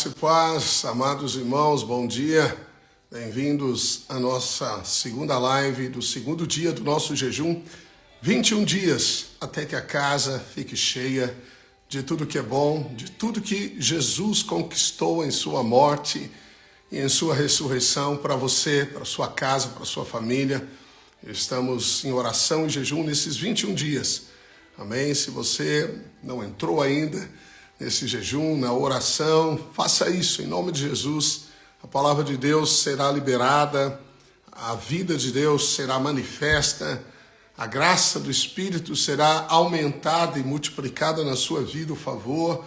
Graça e paz, amados irmãos, bom dia. Bem-vindos à nossa segunda live do segundo dia do nosso jejum. 21 dias até que a casa fique cheia de tudo que é bom, de tudo que Jesus conquistou em sua morte e em sua ressurreição para você, para sua casa, para sua família. Estamos em oração e jejum nesses 21 dias. Amém? Se você não entrou ainda nesse jejum, na oração, faça isso em nome de Jesus. A palavra de Deus será liberada, a vida de Deus será manifesta, a graça do Espírito será aumentada e multiplicada na sua vida, o favor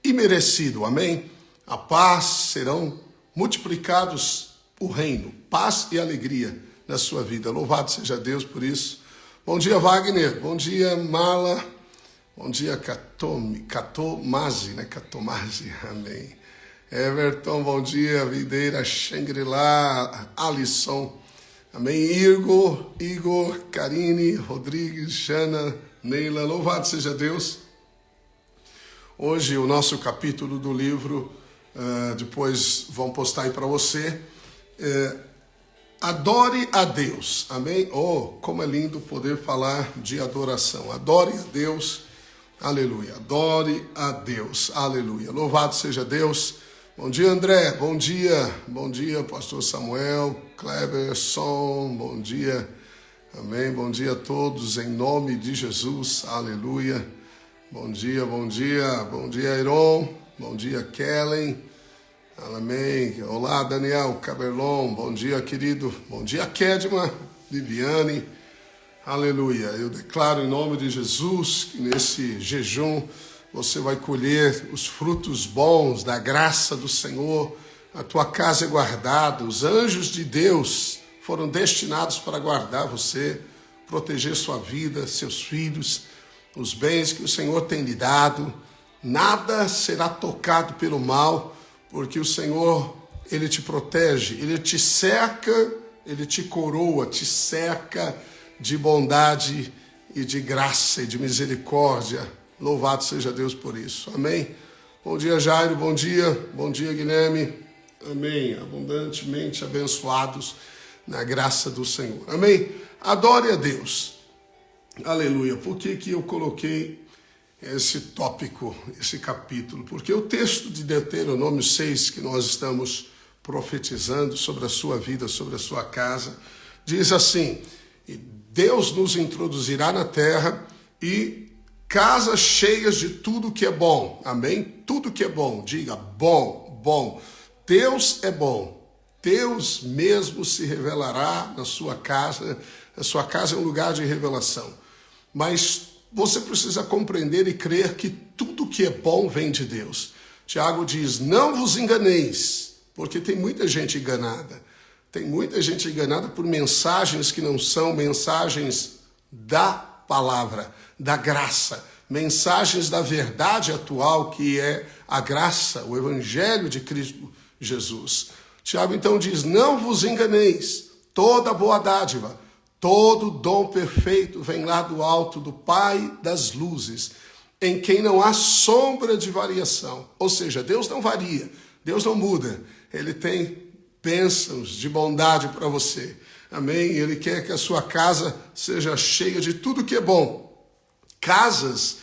imerecido. Amém? A paz serão multiplicados o reino, paz e alegria na sua vida. Louvado seja Deus por isso. Bom dia, Wagner. Bom dia, Marla. Bom dia, Catomase, amém. Everton, bom dia, Videira, Shangri-La, Alisson, amém. Igor, Karine, Rodrigues, Jana, Neila, louvado seja Deus. Hoje o nosso capítulo do livro, depois vão postar aí para você, adore a Deus, amém? Oh, como é lindo poder falar de adoração, adore a Deus. Aleluia, adore a Deus, aleluia, louvado seja Deus. Bom dia, André, bom dia, pastor Samuel, Cleberson, bom dia, amém, bom dia a todos, em nome de Jesus, aleluia. Bom dia, Iron, bom dia, Kellen, amém. Olá, Daniel, Caberlon, bom dia, querido, bom dia, Kedma, Viviane. Aleluia, eu declaro em nome de Jesus que nesse jejum você vai colher os frutos bons da graça do Senhor, a tua casa é guardada, os anjos de Deus foram destinados para guardar você, proteger sua vida, seus filhos, os bens que o Senhor tem lhe dado, nada será tocado pelo mal, porque o Senhor, Ele te protege, Ele te cerca, Ele te coroa, te cerca de bondade e de graça e de misericórdia. Louvado seja Deus por isso. Amém? Bom dia, Jairo. Bom dia, Guilherme. Amém. Abundantemente abençoados na graça do Senhor. Amém? Adore a Deus. Aleluia. Por que eu coloquei esse tópico, esse capítulo? Porque o texto de Deuteronômio 6, que nós estamos profetizando sobre a sua vida, sobre a sua casa, diz assim: Deus nos introduzirá na terra e casas cheias de tudo que é bom. Amém? Tudo que é bom. Diga bom. Deus é bom. Deus mesmo se revelará na sua casa. A sua casa é um lugar de revelação. Mas você precisa compreender e crer que tudo que é bom vem de Deus. Tiago diz, não vos enganeis, porque tem muita gente enganada. Tem muita gente enganada por mensagens que não são mensagens da palavra, da graça, mensagens da verdade atual, que é a graça, o evangelho de Cristo Jesus. Tiago então diz, não vos enganeis, toda boa dádiva, todo dom perfeito vem lá do alto do Pai das luzes, em quem não há sombra de variação. Ou seja, Deus não varia, Deus não muda, Ele tem bênçãos de bondade para você. Amém? Ele quer que a sua casa seja cheia de tudo que é bom. Casas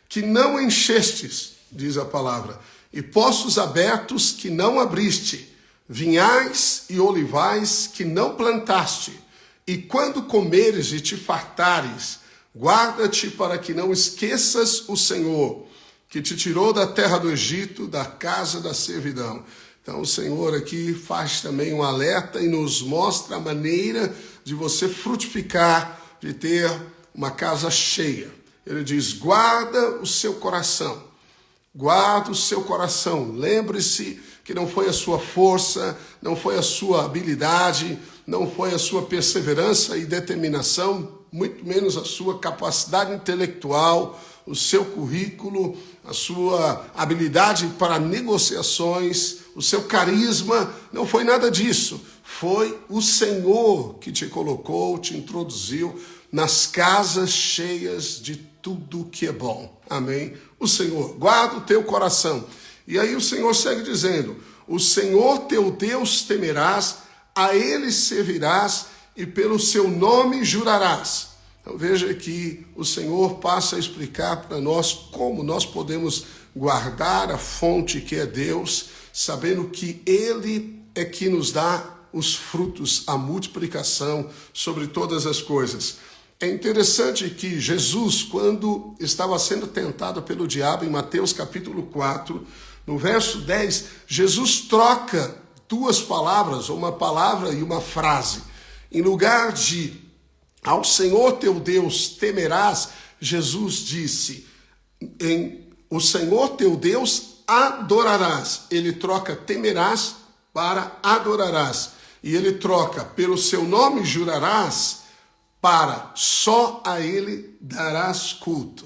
que não enchestes, diz a palavra, e poços abertos que não abriste, vinhais e olivais que não plantaste. E quando comeres e te fartares, guarda-te para que não esqueças o Senhor, que te tirou da terra do Egito, da casa da servidão. Então o Senhor aqui faz também um alerta e nos mostra a maneira de você frutificar, de ter uma casa cheia. Ele diz, guarda o seu coração. Guarda o seu coração. Lembre-se que não foi a sua força, não foi a sua habilidade, não foi a sua perseverança e determinação, muito menos a sua capacidade intelectual, o seu currículo, a sua habilidade para negociações, o seu carisma, não foi nada disso. Foi o Senhor que te colocou, te introduziu nas casas cheias de tudo que é bom. Amém? O Senhor, guarda o teu coração. E aí o Senhor segue dizendo: o Senhor teu Deus temerás, a ele servirás e pelo seu nome jurarás. Então veja que o Senhor passa a explicar para nós como nós podemos guardar a fonte que é Deus, sabendo que Ele é que nos dá os frutos, a multiplicação sobre todas as coisas. É interessante que Jesus, quando estava sendo tentado pelo diabo, em Mateus capítulo 4, no verso 10, Jesus troca duas palavras, ou uma palavra e uma frase. Em lugar de ao Senhor teu Deus temerás, Jesus disse, o Senhor teu Deus adorarás. Ele troca temerás para adorarás. E ele troca pelo seu nome jurarás para só a ele darás culto.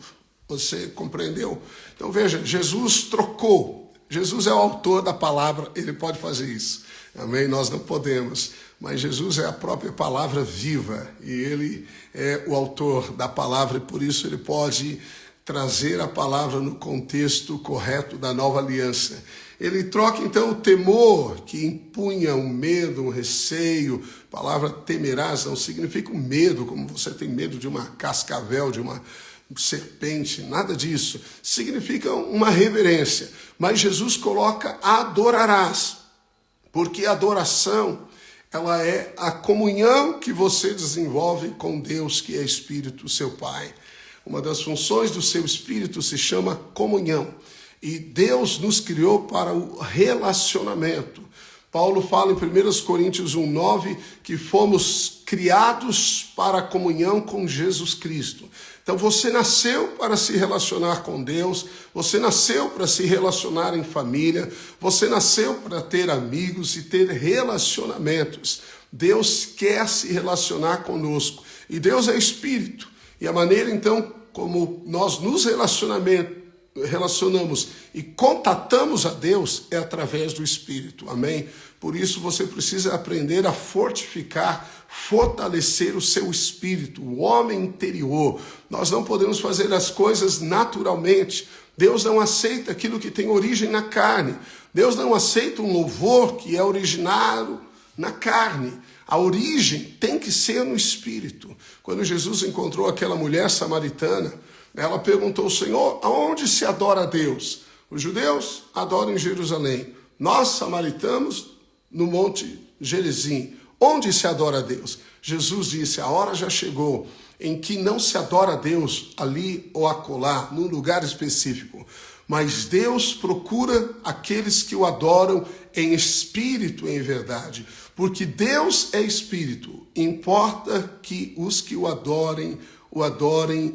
Você compreendeu? Então veja, Jesus trocou. Jesus é o autor da palavra, ele pode fazer isso. Amém? Nós não podemos. Mas Jesus é a própria palavra viva e ele é o autor da palavra e por isso ele pode trazer a palavra no contexto correto da nova aliança. Ele troca então o temor que impunha um medo, um receio. A palavra temerás não significa um medo, como você tem medo de uma cascavel, de uma serpente, nada disso. Significa uma reverência. Mas Jesus coloca adorarás, porque a adoração ela é a comunhão que você desenvolve com Deus, que é Espírito, seu Pai. Uma das funções do seu Espírito se chama comunhão. E Deus nos criou para o relacionamento. Paulo fala em 1 Coríntios 1,9 que fomos criados para a comunhão com Jesus Cristo. Então você nasceu para se relacionar com Deus, você nasceu para se relacionar em família, você nasceu para ter amigos e ter relacionamentos. Deus quer se relacionar conosco e Deus é Espírito. E a maneira então como nós nos relacionamos e contatamos a Deus é através do Espírito, amém? Por isso você precisa aprender a fortalecer o seu espírito, o homem interior. Nós não podemos fazer as coisas naturalmente. Deus não aceita aquilo que tem origem na carne. Deus não aceita um louvor que é originário na carne. A origem tem que ser no espírito. Quando Jesus encontrou aquela mulher samaritana, ela perguntou ao Senhor, aonde se adora a Deus? Os judeus adoram em Jerusalém. Nós, samaritanos, no Monte Gerizim. Onde se adora a Deus? Jesus disse, a hora já chegou em que não se adora a Deus ali ou acolá, num lugar específico. Mas Deus procura aqueles que o adoram em espírito e em verdade. Porque Deus é espírito. Importa que os que o adorem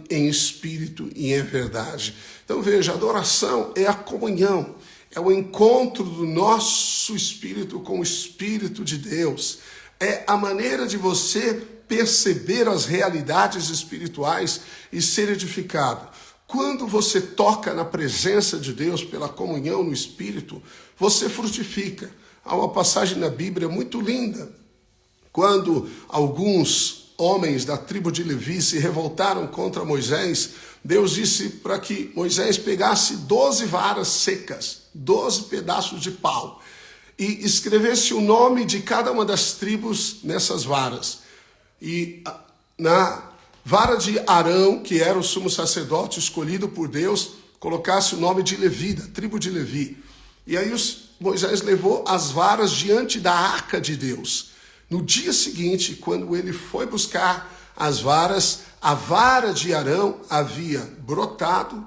em espírito e em verdade. Então veja, a adoração é a comunhão, é o encontro do nosso espírito com o Espírito de Deus. É a maneira de você perceber as realidades espirituais e ser edificado. Quando você toca na presença de Deus pela comunhão no Espírito, você frutifica. Há uma passagem na Bíblia muito linda, quando alguns homens da tribo de Levi se revoltaram contra Moisés, Deus disse para que Moisés pegasse 12 varas secas, 12 pedaços de pau, e escrevesse o nome de cada uma das tribos nessas varas. E na vara de Arão, que era o sumo sacerdote escolhido por Deus, colocasse o nome de Levi, da tribo de Levi. E aí Moisés levou as varas diante da arca de Deus. No dia seguinte, quando ele foi buscar as varas, a vara de Arão havia brotado,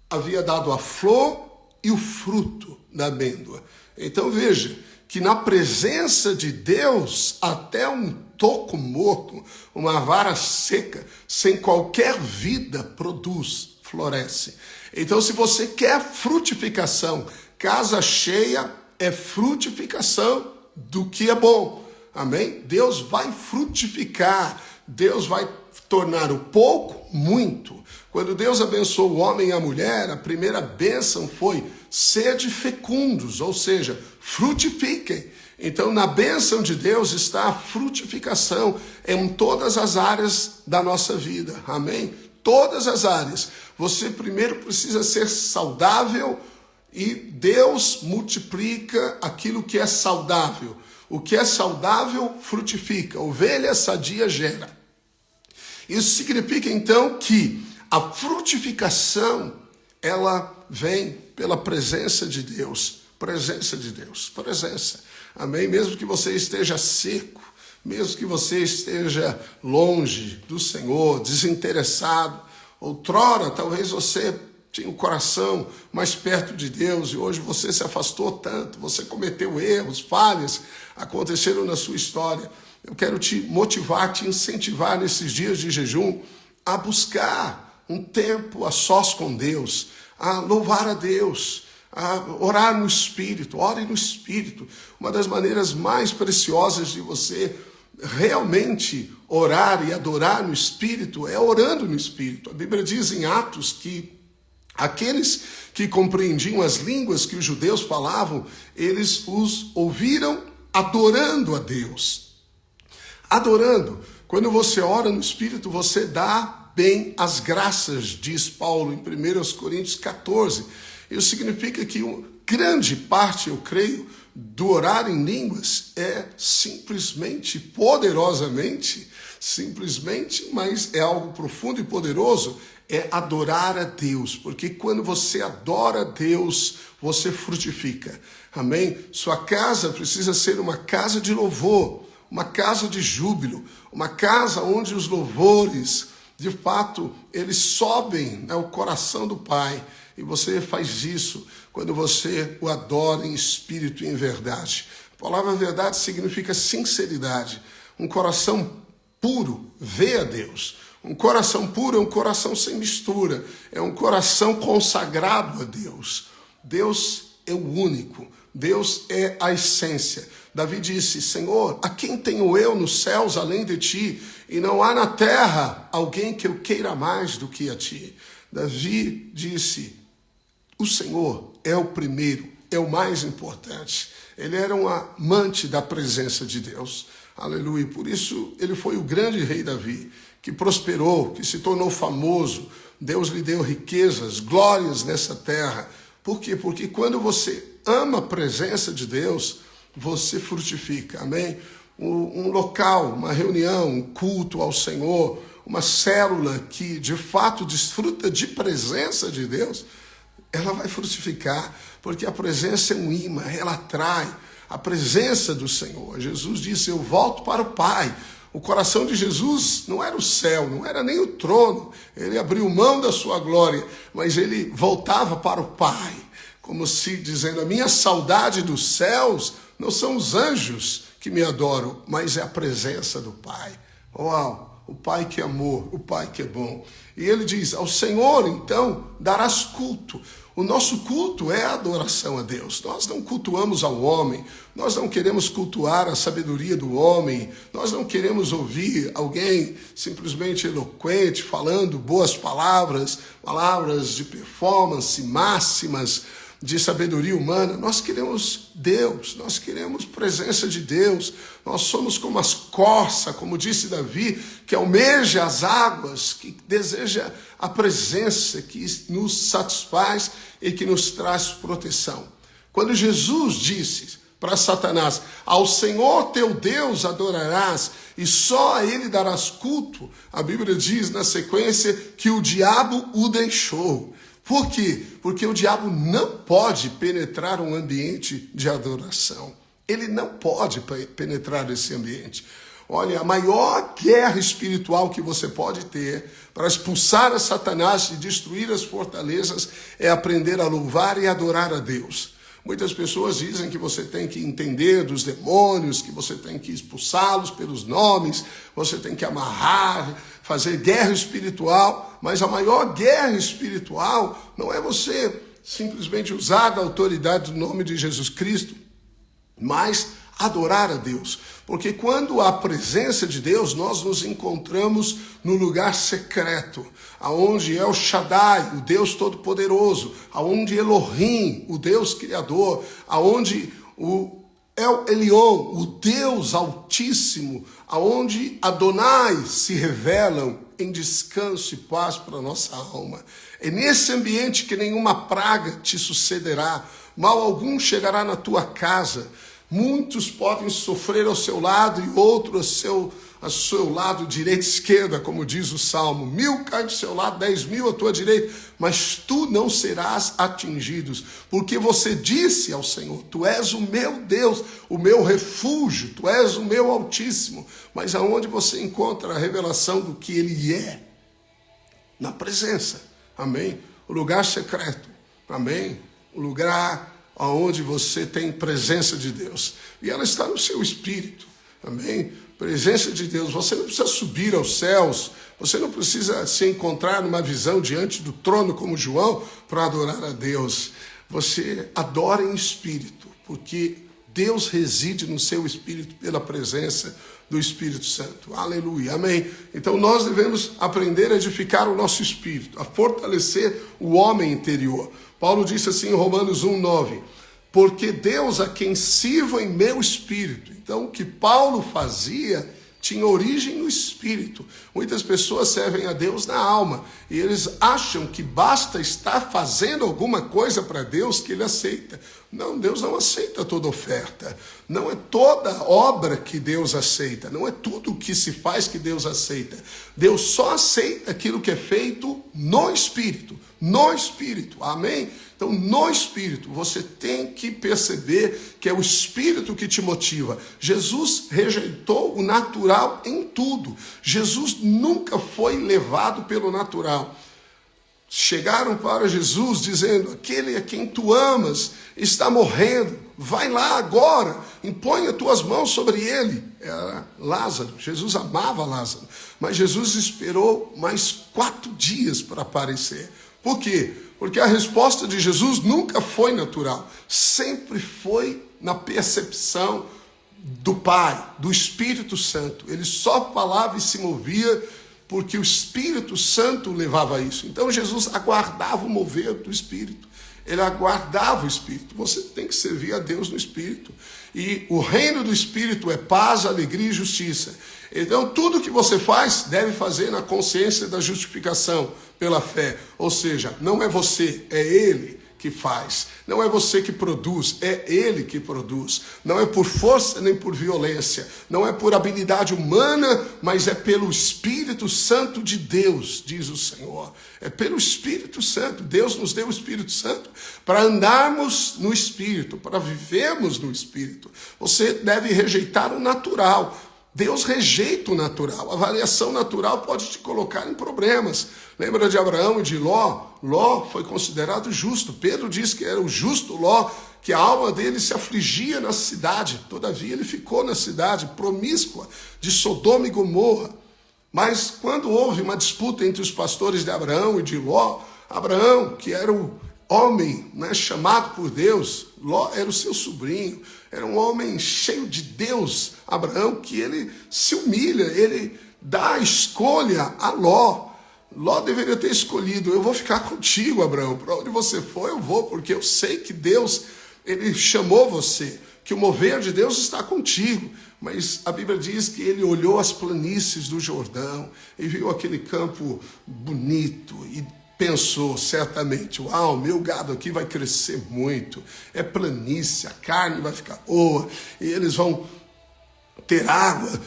havia dado a flor e o fruto da amêndoa. Então veja que na presença de Deus, até um toco morto, uma vara seca, sem qualquer vida, produz, floresce. Então se você quer frutificação, casa cheia é frutificação do que é bom. Amém? Deus vai frutificar, Deus vai tornar o pouco muito. Quando Deus abençoou o homem e a mulher, a primeira bênção foi sede fecundos, ou seja, frutifiquem. Então, na bênção de Deus está a frutificação em todas as áreas da nossa vida. Amém? Todas as áreas. Você primeiro precisa ser saudável E Deus multiplica aquilo que é saudável. O que é saudável frutifica. Ovelha sadia gera. Isso significa então que a frutificação, ela vem pela presença de Deus. Presença de Deus. Presença. Amém? Mesmo que você esteja seco, mesmo que você esteja longe do Senhor, desinteressado, outrora talvez você tinha o coração mais perto de Deus e hoje você se afastou tanto, você cometeu erros, falhas, aconteceram na sua história. Eu quero te motivar, te incentivar nesses dias de jejum a buscar um tempo a sós com Deus, a louvar a Deus, a orar no Espírito. Ore no Espírito. Uma das maneiras mais preciosas de você realmente orar e adorar no Espírito é orando no Espírito. A Bíblia diz em Atos que aqueles que compreendiam as línguas que os judeus falavam, eles os ouviram adorando a Deus. Adorando. Quando você ora no Espírito, você dá bem as graças, diz Paulo em 1 Coríntios 14. Isso significa que grande parte, eu creio, do orar em línguas é simplesmente, poderosamente, mas é algo profundo e poderoso, é adorar a Deus, porque quando você adora a Deus, você frutifica, amém? Sua casa precisa ser uma casa de louvor, uma casa de júbilo, uma casa onde os louvores, de fato, eles sobem ao coração do Pai, e você faz isso quando você o adora em espírito e em verdade. A palavra verdade significa sinceridade, um coração puro vê a Deus. Um coração puro é um coração sem mistura, é um coração consagrado a Deus. Deus é o único, Deus é a essência. Davi disse, Senhor, a quem tenho eu nos céus além de ti? E não há na terra alguém que eu queira mais do que a ti. Davi disse, o Senhor é o primeiro, é o mais importante. Ele era um amante da presença de Deus. Aleluia. Por isso ele foi o grande rei Davi, que prosperou, que se tornou famoso. Deus lhe deu riquezas, glórias nessa terra. Por quê? Porque quando você ama a presença de Deus, você frutifica, amém? Um local, uma reunião, um culto ao Senhor, uma célula que de fato desfruta de presença de Deus, ela vai frutificar, porque a presença é um imã, ela atrai a presença do Senhor. Jesus disse, eu volto para o Pai. O coração de Jesus não era o céu, não era nem o trono. Ele abriu mão da sua glória, mas ele voltava para o Pai, como se dizendo, a minha saudade dos céus não são os anjos que me adoram, mas é a presença do Pai. Uau, o Pai que é amor, o Pai que é bom. E ele diz, ao Senhor, então, darás culto. O nosso culto é a adoração a Deus. Nós não cultuamos ao homem, nós não queremos cultuar a sabedoria do homem, nós não queremos ouvir alguém simplesmente eloquente, falando boas palavras, palavras de performance, máximas de sabedoria humana. Nós queremos Deus, nós queremos presença de Deus. Nós somos como as corças, como disse Davi, que almeja as águas, que deseja a presença, que nos satisfaz e que nos traz proteção. Quando Jesus disse para Satanás, ao Senhor teu Deus adorarás e só a ele darás culto, a Bíblia diz na sequência que o diabo o deixou. Por quê? Porque o diabo não pode penetrar um ambiente de adoração. Ele não pode penetrar esse ambiente. Olha, a maior guerra espiritual que você pode ter para expulsar a Satanás e destruir as fortalezas é aprender a louvar e adorar a Deus. Muitas pessoas dizem que você tem que entender dos demônios, que você tem que expulsá-los pelos nomes, você tem que amarrar, fazer guerra espiritual, mas a maior guerra espiritual não é você simplesmente usar da autoridade do nome de Jesus Cristo, mas adorar a Deus. Porque quando há a presença de Deus, nós nos encontramos no lugar secreto, aonde El Shaddai, o Deus Todo-Poderoso, aonde Elohim, o Deus Criador, aonde o El Elyon, o Deus Altíssimo, aonde Adonai se revelam em descanso e paz para a nossa alma. É nesse ambiente que nenhuma praga te sucederá, mal algum chegará na tua casa. Muitos podem sofrer ao seu lado e outros ao seu lado direita e esquerda, como diz o Salmo. 1000 caem do seu lado, 10.000 à tua direita, mas tu não serás atingido, porque você disse ao Senhor, tu és o meu Deus, o meu refúgio, tu és o meu Altíssimo. Mas aonde você encontra a revelação do que Ele é? Na presença, amém? O lugar secreto, amém? O lugar onde você tem presença de Deus, e ela está no seu espírito, amém? Presença de Deus. Você não precisa subir aos céus, você não precisa se encontrar numa visão diante do trono como João para adorar a Deus. Você adora em espírito, porque Deus reside no seu espírito pela presença do Espírito Santo. Aleluia, amém? Então nós devemos aprender a edificar o nosso espírito, a fortalecer o homem interior. Paulo disse assim em Romanos 1:9, porque Deus a quem sirvo em meu espírito. Então o que Paulo fazia tinha origem no espírito. Muitas pessoas servem a Deus na alma e eles acham que basta estar fazendo alguma coisa para Deus que Ele aceita. Não, Deus não aceita toda oferta. Não é toda obra que Deus aceita. Não é tudo o que se faz que Deus aceita. Deus só aceita aquilo que é feito no Espírito. No Espírito, amém? Então, no Espírito, você tem que perceber que é o Espírito que te motiva. Jesus rejeitou o natural em tudo. Jesus nunca foi levado pelo natural. Chegaram para Jesus dizendo, aquele a quem tu amas está morrendo, vai lá agora, impõe as tuas mãos sobre ele. Era Lázaro, Jesus amava Lázaro, mas Jesus esperou mais 4 dias para aparecer. Por quê? Porque a resposta de Jesus nunca foi natural, sempre foi na percepção do Pai, do Espírito Santo. Ele só falava e se movia porque o Espírito Santo levava a isso. Então Jesus aguardava o mover do Espírito. Ele aguardava o Espírito. Você tem que servir a Deus no Espírito. E o reino do Espírito é paz, alegria e justiça. Então tudo que você faz deve fazer na consciência da justificação pela fé. Ou seja, não é você, é Ele que faz. Não é você que produz, é Ele que produz. Não é por força nem por violência. Não é por habilidade humana, mas é pelo Espírito Santo de Deus, diz o Senhor. É pelo Espírito Santo. Deus nos deu o Espírito Santo para andarmos no Espírito, para vivermos no Espírito. Você deve rejeitar o natural. Deus rejeita o natural. A avaliação natural pode te colocar em problemas. Lembra de Abraão e de Ló? Ló foi considerado justo. Pedro diz que era o justo Ló, que a alma dele se afligia na cidade. Todavia ele ficou na cidade promíscua de Sodoma e Gomorra. Mas quando houve uma disputa entre os pastores de Abraão e de Ló, Abraão, que era o homem, né, chamado por Deus, Ló era o seu sobrinho, era um homem cheio de Deus, Abraão, que ele se humilha, ele dá a escolha a Ló. Ló deveria ter escolhido, eu vou ficar contigo, Abraão, para onde você for eu vou, porque eu sei que Deus, ele chamou você, que o mover de Deus está contigo. Mas a Bíblia diz que ele olhou as planícies do Jordão e viu aquele campo bonito e pensou certamente, uau, meu gado aqui vai crescer muito, é planície, a carne vai ficar boa, e eles vão ter água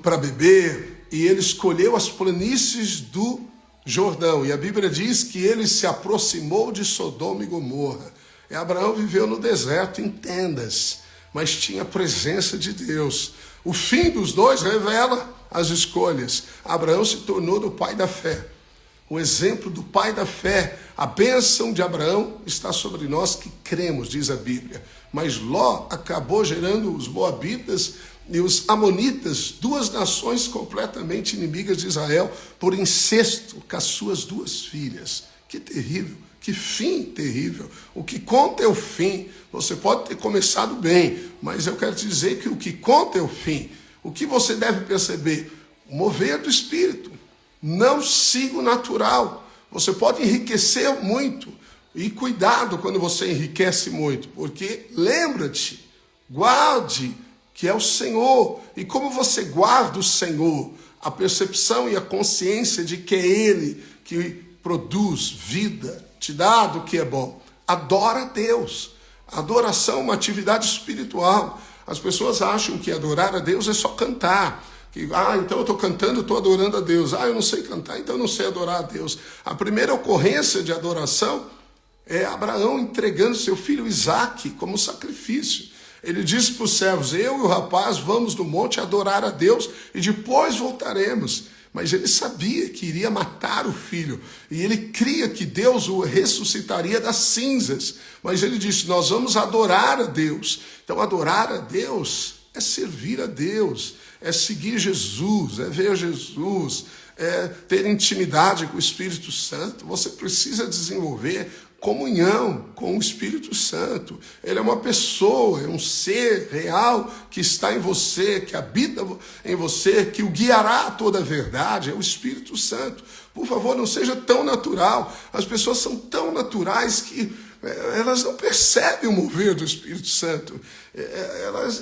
para beber, e ele escolheu as planícies do Jordão, e a Bíblia diz que ele se aproximou de Sodoma e Gomorra, e Abraão viveu no deserto em tendas, mas tinha a presença de Deus. O fim dos dois revela as escolhas. Abraão se tornou o pai da fé. O exemplo do pai da fé, a bênção de Abraão está sobre nós que cremos, diz a Bíblia. Mas Ló acabou gerando os moabitas e os amonitas, 2 nações completamente inimigas de Israel, por incesto com as suas 2 filhas. Que terrível, que fim terrível. O que conta é o fim. Você pode ter começado bem, mas eu quero te dizer que o que conta é o fim. O que você deve perceber? O mover do Espírito. Não siga o natural. Você pode enriquecer muito. E cuidado quando você enriquece muito. Porque lembra-te, guarde que é o Senhor. E como você guarda o Senhor? a percepção e a consciência de que é Ele que produz vida, te dá do que é bom. Adora a Deus. A adoração é uma atividade espiritual. As pessoas acham que adorar a Deus é só cantar. Então eu estou cantando, estou adorando a Deus. Eu não sei cantar, então eu não sei adorar a Deus. A primeira ocorrência de adoração é Abraão entregando seu filho Isaque como sacrifício. Ele disse para os servos, eu e o rapaz vamos no monte adorar a Deus e depois voltaremos. Mas ele sabia que iria matar o filho e ele cria que Deus o ressuscitaria das cinzas. Mas ele disse, nós vamos adorar a Deus. Então adorar a Deus é servir a Deus, é seguir Jesus, é ver Jesus, é ter intimidade com o Espírito Santo. Você precisa desenvolver comunhão com o Espírito Santo. Ele é uma pessoa, é um ser real que está em você, que habita em você, que o guiará a toda a verdade, é o Espírito Santo. Por favor, não seja tão natural. As pessoas são tão naturais que elas não percebem o mover do Espírito Santo.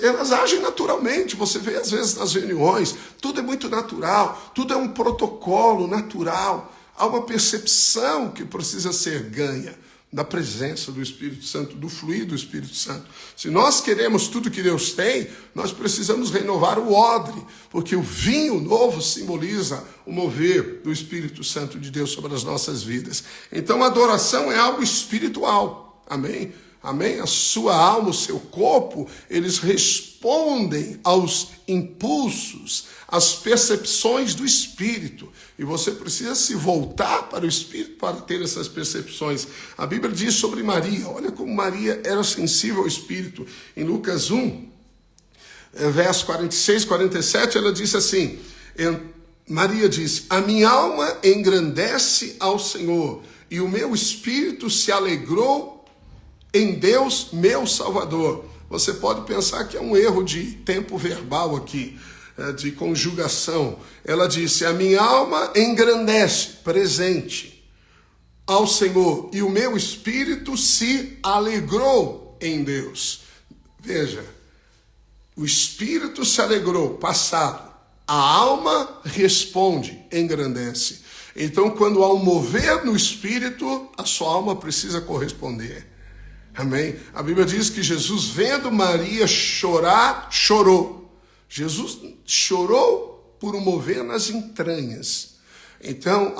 Elas agem naturalmente. Você vê às vezes nas reuniões, tudo é muito natural, tudo é um protocolo natural. Há uma percepção que precisa ser ganha da presença do Espírito Santo, do fluir do Espírito Santo. Se nós queremos tudo que Deus tem, nós precisamos renovar o odre, porque o vinho novo simboliza o mover do Espírito Santo de Deus sobre as nossas vidas. Então a adoração é algo espiritual, amém? Amém? A sua alma, o seu corpo, eles respondem aos impulsos, às percepções do Espírito. E você precisa se voltar para o Espírito para ter essas percepções. A Bíblia diz sobre Maria, olha como Maria era sensível ao Espírito. Em Lucas 1, verso 46, 47, ela disse assim, Maria disse, a minha alma engrandece ao Senhor, e o meu espírito se alegrou em Deus, meu Salvador. Você pode pensar que é um erro de tempo verbal aqui, de conjugação. Ela disse, a minha alma engrandece, presente, ao Senhor, e o meu espírito se alegrou em Deus. Veja, o espírito se alegrou, passado. A alma responde, engrandece. Então, quando há um mover no espírito, a sua alma precisa corresponder. Amém? A Bíblia diz que Jesus, vendo Maria chorar, chorou. Jesus chorou por um mover nas entranhas. Então,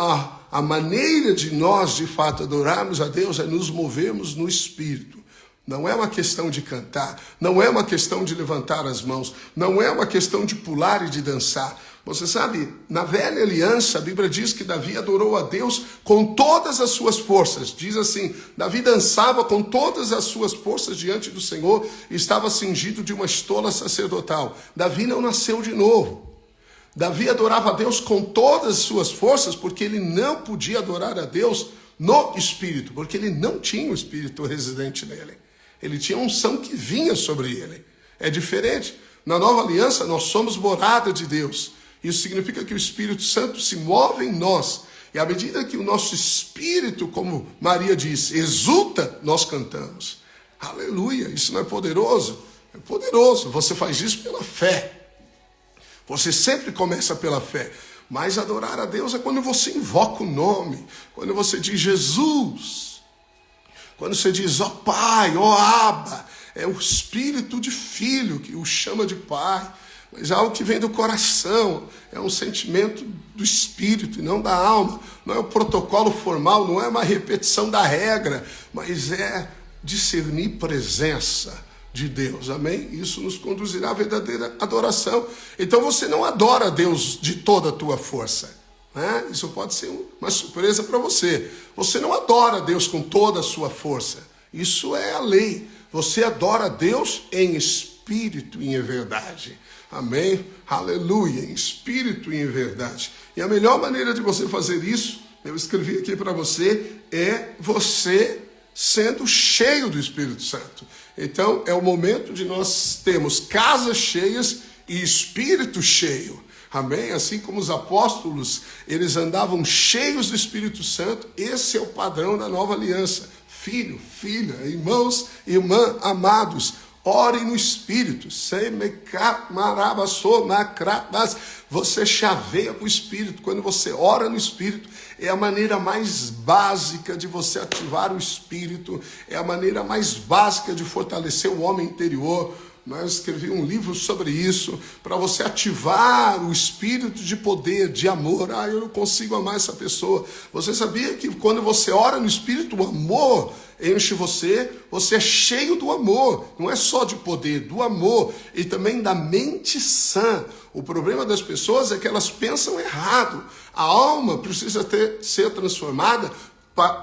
a maneira de nós, de fato, adorarmos a Deus é nos movermos no Espírito. Não é uma questão de cantar, não é uma questão de levantar as mãos, não é uma questão de pular e de dançar. Você sabe, na velha aliança, a Bíblia diz que Davi adorou a Deus com todas as suas forças. Diz assim, Davi dançava com todas as suas forças diante do Senhor e estava cingido de uma estola sacerdotal. Davi não nasceu de novo. Davi adorava a Deus com todas as suas forças porque ele não podia adorar a Deus no Espírito, porque ele não tinha o Espírito residente nele. Ele tinha unção que vinha sobre ele. É diferente. Na nova aliança, nós somos morada de Deus. Isso significa que o Espírito Santo se move em nós. E à medida que o nosso espírito, como Maria disse, exulta, nós cantamos. Aleluia! Isso não é poderoso? É poderoso. Você faz isso pela fé. Você sempre começa pela fé. Mas adorar a Deus é quando você invoca o nome. Quando você diz Jesus. Quando você diz, ó Pai, ó Abba. É o espírito de filho que o chama de Pai. Mas é algo que vem do coração, é um sentimento do espírito e não da alma. Não é um protocolo formal, não é uma repetição da regra, mas é discernir presença de Deus, amém? Isso nos conduzirá à verdadeira adoração. Então você não adora a Deus de toda a tua força, né? Isso pode ser uma surpresa para você. Você não adora a Deus com toda a sua força, isso é a lei. Você adora a Deus em espírito e em verdade. Amém? Aleluia, em espírito e em verdade. E a melhor maneira de você fazer isso, eu escrevi aqui para você, é você sendo cheio do Espírito Santo. Então, é o momento de nós termos casas cheias e espírito cheio. Amém? Assim como os apóstolos, eles andavam cheios do Espírito Santo, esse é o padrão da nova aliança. Filho, filha, irmãos, irmã, amados, Ore no Espírito. Você chaveia para o Espírito. Quando você ora no Espírito, é a maneira mais básica de você ativar o Espírito. É a maneira mais básica de fortalecer o homem interior. Eu escrevi um livro sobre isso, para você ativar o espírito de poder, de amor. Eu não consigo amar essa pessoa. Você sabia que quando você ora no Espírito, o amor enche você é cheio do amor. Não é só de poder, do amor e também da mente sã. O problema das pessoas é que elas pensam errado. A alma precisa ser transformada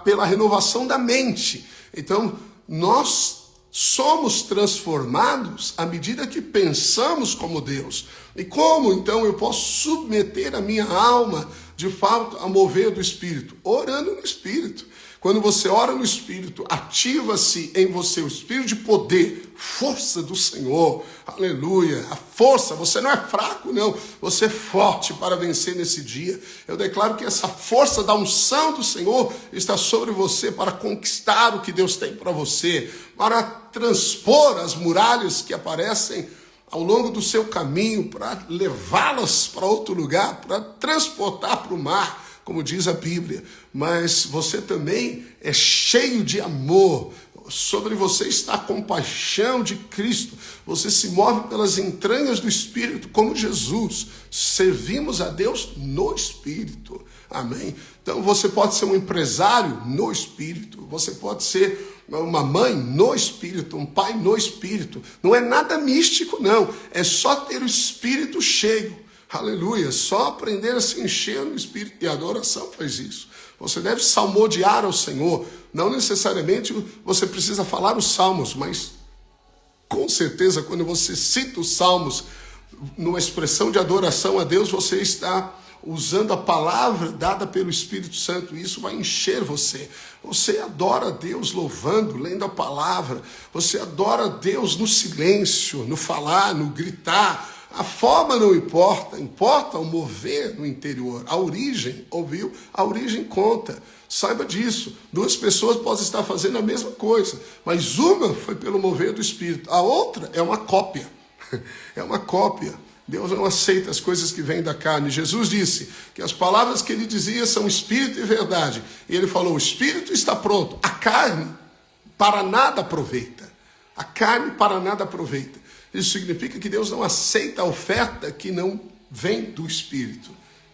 pela renovação da mente. Então, nós somos transformados à medida que pensamos como Deus. E como, então, eu posso submeter a minha alma, de fato, a mover do Espírito? Orando no Espírito. Quando você ora no Espírito, ativa-se em você o Espírito de poder, força do Senhor. Aleluia. A força, você não é fraco, não. Você é forte para vencer nesse dia. Eu declaro que essa força da unção do Senhor está sobre você para conquistar o que Deus tem para você, para transpor as muralhas que aparecem ao longo do seu caminho, para levá-las para outro lugar, para transportar para o mar, como diz a Bíblia. Mas você também é cheio de amor. Sobre você está a compaixão de Cristo. Você se move pelas entranhas do Espírito como Jesus. Servimos a Deus no Espírito. Amém? Então você pode ser um empresário no Espírito. Você pode ser uma mãe no Espírito, um pai no Espírito. Não é nada místico, não. É só ter o Espírito cheio. Aleluia. Só aprender a se encher no Espírito. E a adoração faz isso. Você deve salmodiar ao Senhor. Não necessariamente você precisa falar os salmos, mas com certeza quando você cita os salmos numa expressão de adoração a Deus, você está usando a palavra dada pelo Espírito Santo, e isso vai encher você. Você adora a Deus louvando, lendo a palavra. Você adora a Deus no silêncio, no falar, no gritar. A forma não importa, importa o mover no interior. A origem, ouviu? A origem conta. Saiba disso. Duas pessoas podem estar fazendo a mesma coisa, mas uma foi pelo mover do Espírito, a outra é uma cópia. É uma cópia. Deus não aceita as coisas que vêm da carne. Jesus disse que as palavras que ele dizia são espírito e verdade. E ele falou, o espírito está pronto, a carne para nada aproveita. A carne para nada aproveita. Isso significa que Deus não aceita a oferta que não vem do Espírito.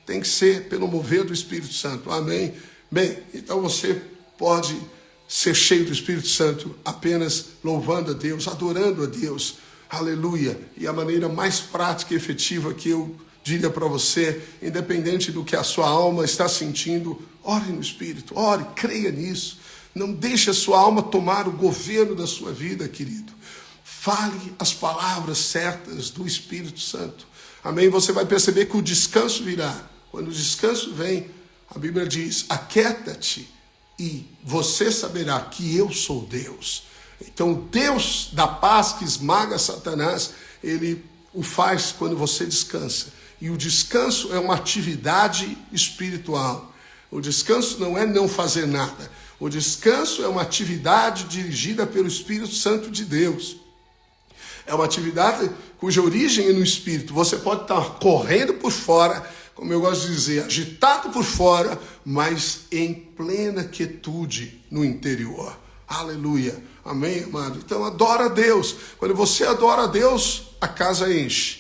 Tem que ser pelo mover do Espírito Santo. Amém? Bem, então você pode ser cheio do Espírito Santo apenas louvando a Deus, adorando a Deus. Aleluia. E a maneira mais prática e efetiva que eu diria para você, independente do que a sua alma está sentindo, ore no Espírito, ore, creia nisso. Não deixe a sua alma tomar o governo da sua vida, querido. Fale as palavras certas do Espírito Santo. Amém? Você vai perceber que o descanso virá. Quando o descanso vem, a Bíblia diz, aquieta-te e você saberá que eu sou Deus. Então, o Deus da paz que esmaga Satanás, ele o faz quando você descansa. E o descanso é uma atividade espiritual. O descanso não é não fazer nada. O descanso é uma atividade dirigida pelo Espírito Santo de Deus. É uma atividade cuja origem é no Espírito. Você pode estar correndo por fora, como eu gosto de dizer, agitado por fora, mas em plena quietude no interior. Aleluia. Amém, amado? Então adora a Deus. Quando você adora a Deus, a casa enche.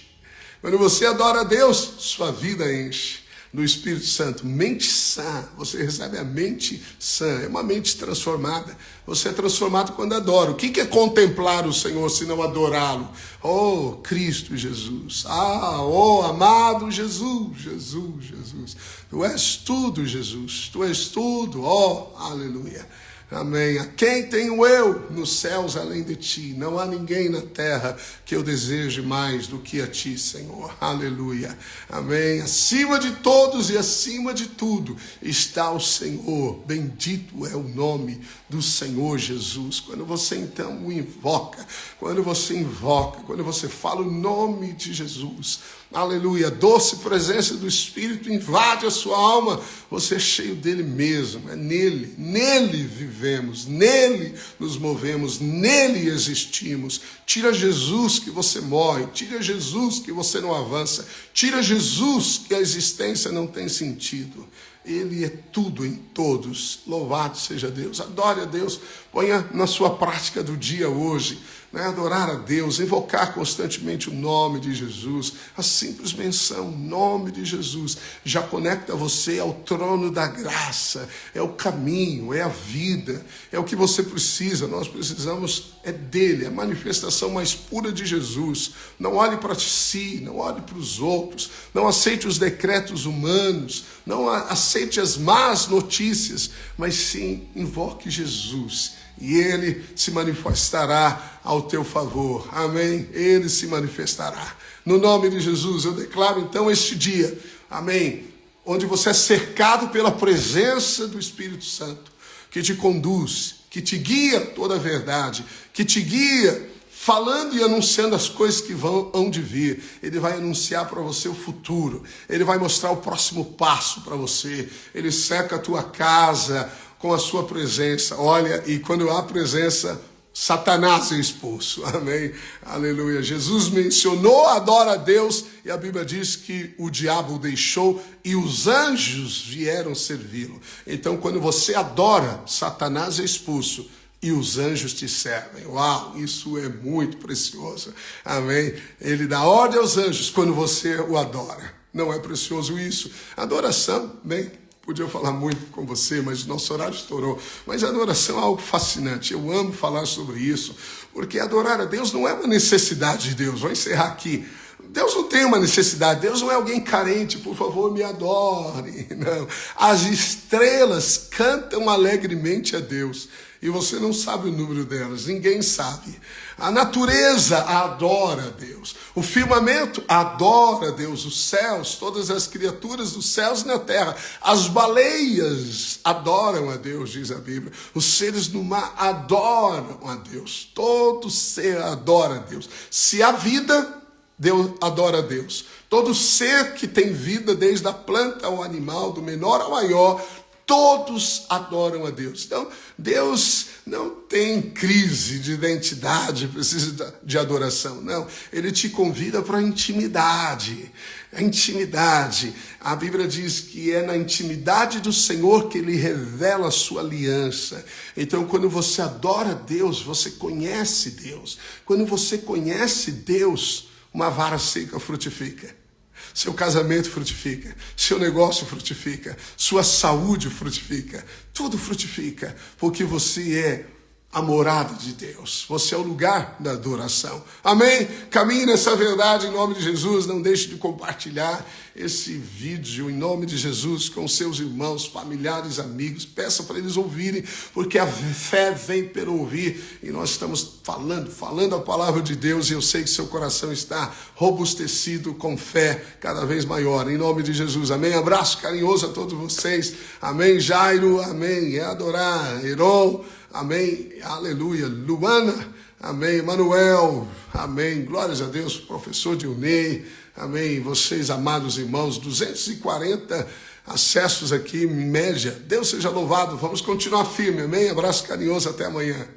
Quando você adora a Deus, sua vida enche. Do Espírito Santo, mente sã, você recebe a mente sã, é uma mente transformada. Você é transformado quando adora. O que é contemplar o Senhor se não adorá-lo? Oh, Cristo Jesus, oh, amado Jesus, Jesus, tu és tudo, Jesus, tu és tudo, oh, aleluia. Amém. A quem tenho eu nos céus além de ti? Não há ninguém na terra que eu deseje mais do que a ti, Senhor. Aleluia. Amém. Acima de todos e acima de tudo está o Senhor. Bendito é o nome do Senhor Jesus. Quando você então o invoca, quando você fala o nome de Jesus, aleluia, doce presença do Espírito invade a sua alma, você é cheio dele mesmo, é nele vivemos, nele nos movemos, nele existimos. Tira Jesus que você morre, tira Jesus que você não avança, tira Jesus que a existência não tem sentido. Ele é tudo em todos. Louvado seja Deus. Adore a Deus. Ponha na sua prática do dia hoje, né? Adorar a Deus, invocar constantemente o nome de Jesus. A simples menção, nome de Jesus, já conecta você ao trono da graça. É o caminho, é a vida, é o que você precisa. Nós precisamos dele, a manifestação mais pura de Jesus. Não olhe para si, não olhe para os outros, não aceite os decretos humanos, não aceite as más notícias, mas sim invoque Jesus e ele se manifestará ao teu favor. Amém? Ele se manifestará. No nome de Jesus, eu declaro então este dia, amém, onde você é cercado pela presença do Espírito Santo, que te conduz, que te guia toda a verdade, que te guia falando e anunciando as coisas que vão de vir. Ele vai anunciar para você o futuro. Ele vai mostrar o próximo passo para você. Ele cerca a tua casa com a sua presença. Olha, e quando há presença, Satanás é expulso. Amém? Aleluia. Jesus mencionou, adora a Deus, e a Bíblia diz que o diabo o deixou e os anjos vieram servi-lo. Então, quando você adora, Satanás é expulso e os anjos te servem. Uau, isso é muito precioso. Amém? Ele dá ordem aos anjos quando você o adora. Não é precioso isso? Adoração, bem, podia falar muito com você, mas o nosso horário estourou. Mas a adoração é algo fascinante. Eu amo falar sobre isso, porque adorar a Deus não é uma necessidade de Deus. Vou encerrar aqui. Deus não tem uma necessidade, Deus não é alguém carente, por favor, me adore. Não. As estrelas cantam alegremente a Deus, e você não sabe o número delas, ninguém sabe. A natureza adora a Deus, o firmamento adora a Deus, os céus, todas as criaturas dos céus e na terra, as baleias adoram a Deus, diz a Bíblia, os seres do mar adoram a Deus, todo ser adora a Deus. Se há vida, Deus adora a Deus. Todo ser que tem vida, desde a planta ao animal, do menor ao maior, todos adoram a Deus. Então, Deus não tem crise de identidade, precisa de adoração. Não, Ele te convida para a intimidade. A intimidade. A Bíblia diz que é na intimidade do Senhor que Ele revela a sua aliança. Então, quando você adora a Deus, você conhece Deus. Quando você conhece Deus, uma vara seca frutifica. Seu casamento frutifica, seu negócio frutifica, sua saúde frutifica, tudo frutifica, porque você é a morada de Deus, você é o lugar da adoração. Amém? Caminhe nessa verdade em nome de Jesus, não deixe de compartilhar esse vídeo em nome de Jesus com seus irmãos, familiares, amigos, peça para eles ouvirem, porque a fé vem pelo ouvir, e nós estamos falando a palavra de Deus, e eu sei que seu coração está robustecido com fé cada vez maior, em nome de Jesus, amém? Abraço carinhoso a todos vocês, amém? Jairo, amém? É adorar, Heron, amém, aleluia, Luana, amém, Manuel, amém, glórias a Deus, professor Dionei, amém, vocês amados irmãos, 240 acessos aqui em média, Deus seja louvado, vamos continuar firme, amém, abraço carinhoso, até amanhã.